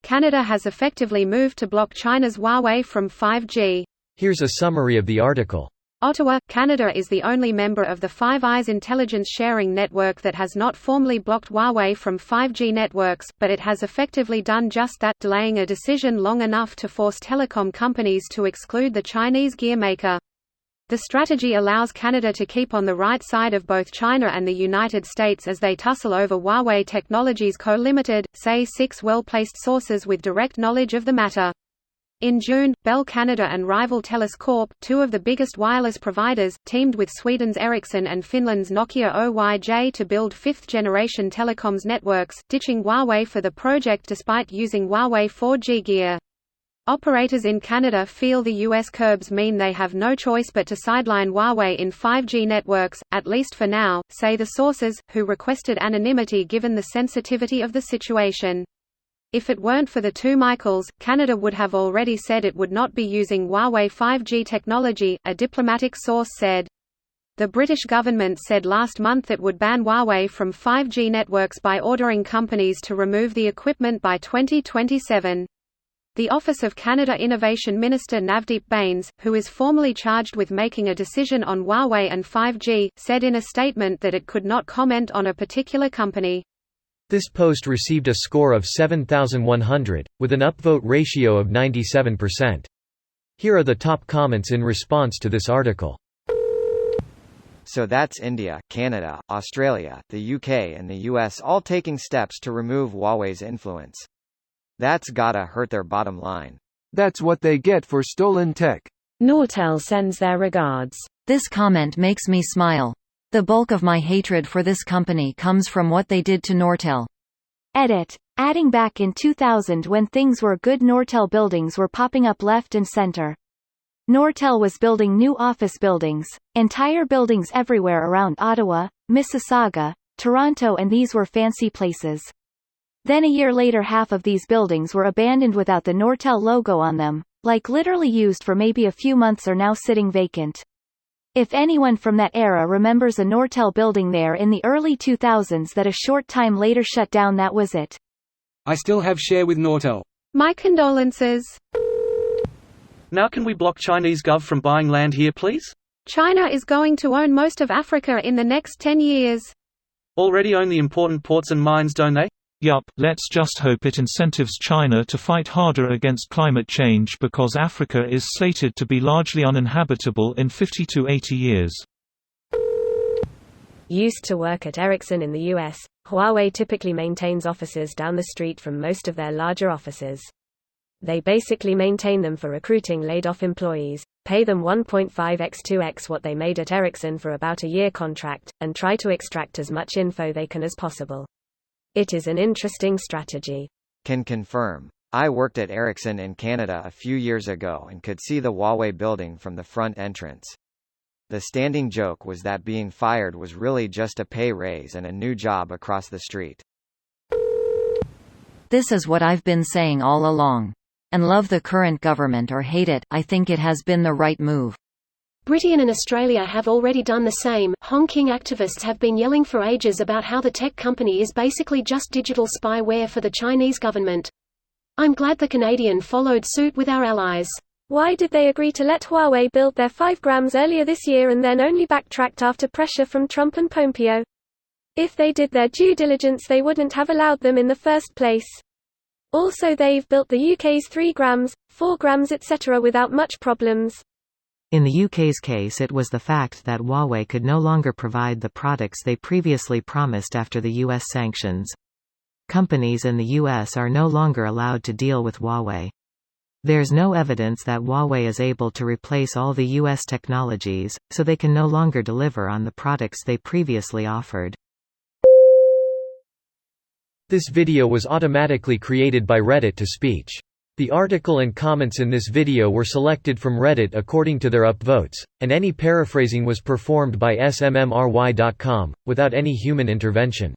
Canada has effectively moved to block China's Huawei from 5G. Here's a summary of the article. Ottawa, Canada is the only member of the Five Eyes intelligence sharing network that has not formally blocked Huawei from 5G networks, but it has effectively done just that, delaying a decision long enough to force telecom companies to exclude the Chinese gear maker. The strategy allows Canada to keep on the right side of both China and the United States as they tussle over Huawei Technologies Co. Limited, say 6 well-placed sources with direct knowledge of the matter. In June, Bell Canada and rival Telus Corp, two of the biggest wireless providers, teamed with Sweden's Ericsson and Finland's Nokia Oyj to build fifth-generation telecoms networks, ditching Huawei for the project despite using Huawei 4G gear. Operators in Canada feel the U.S. curbs mean they have no choice but to sideline Huawei in 5G networks, at least for now, say the sources, who requested anonymity given the sensitivity of the situation. If it weren't for the two Michaels, Canada would have already said it would not be using Huawei 5G technology, a diplomatic source said. The British government said last month it would ban Huawei from 5G networks by ordering companies to remove the equipment by 2027. The Office of Canada Innovation Minister Navdeep Bains, who is formally charged with making a decision on Huawei and 5G, said in a statement that it could not comment on a particular company. This post received a score of 7,100, with an upvote ratio of 97%. Here are the top comments in response to this article. So that's India, Canada, Australia, the UK and the US all taking steps to remove Huawei's influence. That's gotta hurt their bottom line. That's what they get for stolen tech. Nortel sends their regards. This comment makes me smile. The bulk of my hatred for this company comes from what they did to Nortel. Edit. Adding back in 2000 when things were good, Nortel buildings were popping up left and center. Nortel was building new office buildings, entire buildings everywhere around Ottawa, Mississauga, Toronto, and these were fancy places. Then a year later half of these buildings were abandoned without the Nortel logo on them, like literally used for maybe a few months, or now sitting vacant. If anyone from that era remembers a Nortel building there in the early 2000s that a short time later shut down, that was it. I still have share with Nortel. My condolences. Now can we block Chinese gov from buying land here please? China is going to own most of Africa in the next 10 years. Already own the important ports and mines, don't they? Yup, let's just hope it incentives China to fight harder against climate change, because Africa is slated to be largely uninhabitable in 50 to 80 years. Used to work at Ericsson in the US, Huawei typically maintains offices down the street from most of their larger offices. They basically maintain them for recruiting laid-off employees, pay them 1.5x 2x what they made at Ericsson for about a year contract, and try to extract as much info they can as possible. It is an interesting strategy. Can confirm. I worked at Ericsson in Canada a few years ago and could see the Huawei building from the front entrance. The standing joke was that being fired was really just a pay raise and a new job across the street. This is what I've been saying all along. And love the current government or hate it, I think it has been the right move. Britain and Australia have already done the same. Hong Kong activists have been yelling for ages about how the tech company is basically just digital spyware for the Chinese government. I'm glad the Canadian followed suit with our allies. Why did they agree to let Huawei build their 5 grams earlier this year and then only backtracked after pressure from Trump and Pompeo? If they did their due diligence, they wouldn't have allowed them in the first place. Also, they've built the UK's 3 grams, 4 grams etc. without much problems. In the UK's case, it was the fact that Huawei could no longer provide the products they previously promised after the US sanctions. Companies in the US are no longer allowed to deal with Huawei. There's no evidence that Huawei is able to replace all the US technologies, so they can no longer deliver on the products they previously offered. This video was automatically created by Reddit to speech. The article and comments in this video were selected from Reddit according to their upvotes, and any paraphrasing was performed by smmry.com, without any human intervention.